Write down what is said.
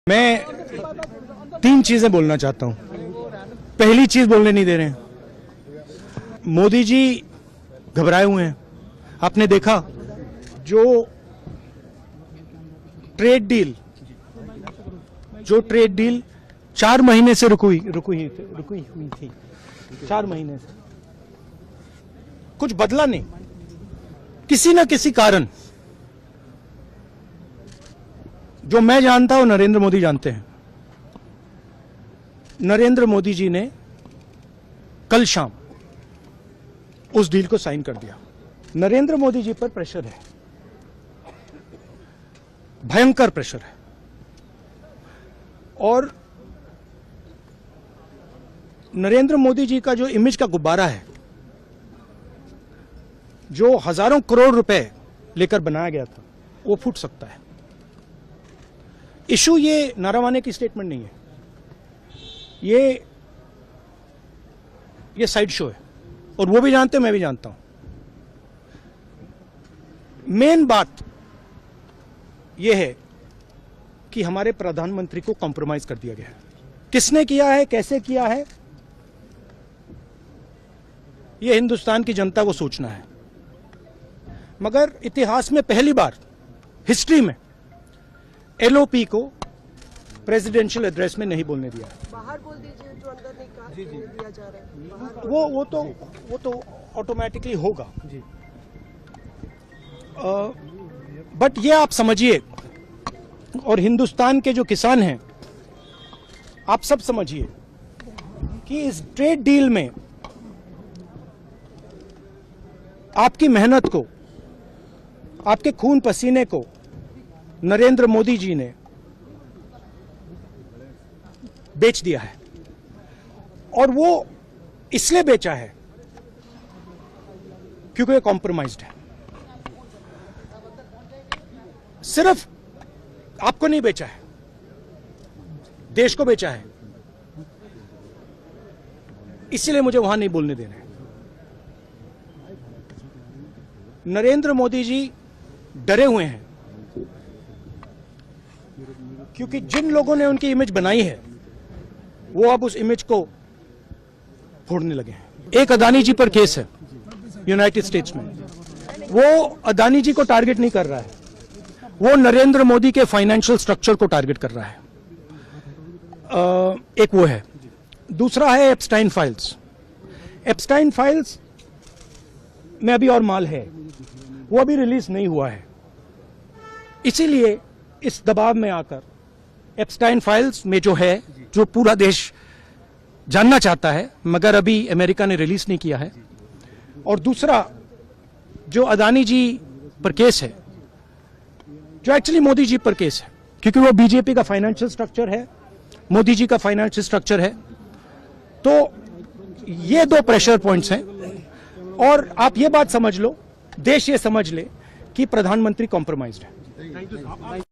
मैं तीन चीजें बोलना चाहता हूं। पहली चीज बोलने नहीं दे रहे हैं। मोदी जी घबराए हुए हैं। आपने देखा जो ट्रेड डील 4 महीने से रुकी हुई थी 4 महीने से कुछ बदला नहीं। किसी न किसी कारण, जो मैं जानता हूं नरेंद्र मोदी जानते हैं। नरेंद्र मोदी जी ने कल शाम उस डील को साइन कर दिया। नरेंद्र मोदी जी पर प्रेशर है, भयंकर प्रेशर है। और नरेंद्र मोदी जी का जो इमेज का गुब्बारा है, जो हजारों करोड़ रुपए लेकर बनाया गया था, वो फूट सकता है। इशू ये नारावाने की स्टेटमेंट नहीं है, ये साइड शो है। और वो भी जानते हैं, मैं भी जानता हूं। मेन बात यह है कि हमारे प्रधानमंत्री को कॉम्प्रोमाइज कर दिया गया है। किसने किया है, कैसे किया है, यह हिंदुस्तान की जनता को सोचना है। मगर इतिहास में पहली बार हिस्ट्री में एलओपी को प्रेसिडेंशियल एड्रेस में नहीं बोलने दिया। बाहर बोल दीजिए, जो अंदर नहीं कहा दिया जा रहा है। वो तो ऑटोमेटिकली होगा जी। बट ये आप समझिए, और हिंदुस्तान के जो किसान हैं, आप सब समझिए कि इस ट्रेड डील में आपकी मेहनत को, आपके खून पसीने को नरेंद्र मोदी जी ने बेच दिया है। और वो इसलिए बेचा है क्योंकि ये कॉम्प्रोमाइज्ड है। सिर्फ आपको नहीं बेचा है, देश को बेचा है। इसीलिए मुझे वहां नहीं बोलने देना है। नरेंद्र मोदी जी डरे हुए हैं क्योंकि जिन लोगों ने उनकी इमेज बनाई है, वो अब उस इमेज को फोड़ने लगे हैं। एक अदानी जी पर केस है यूनाइटेड स्टेट्स में। वो अदानी जी को टारगेट नहीं कर रहा है, वो नरेंद्र मोदी के फाइनेंशियल स्ट्रक्चर को टारगेट कर रहा है। एक वो है। दूसरा है एप्स्टाइन फाइल्स। एप्स्टाइन फाइल्स में अभी और माल है, वो अभी रिलीज नहीं हुआ है। इसीलिए इस दबाव में आकर एप्स्टाइन फाइल्स में जो पूरा देश जानना चाहता है, मगर अभी अमेरिका ने रिलीज नहीं किया है। और दूसरा जो अदानी जी पर केस है, जो एक्चुअली मोदी जी पर केस है, क्योंकि वो बीजेपी का फाइनेंशियल स्ट्रक्चर है, मोदी जी का फाइनेंशियल स्ट्रक्चर है। तो ये 2 प्रेशर पॉइंट्स हैं। और आप ये बात समझ लो, देश ये समझ ले कि प्रधानमंत्री कॉम्प्रोमाइज्ड है।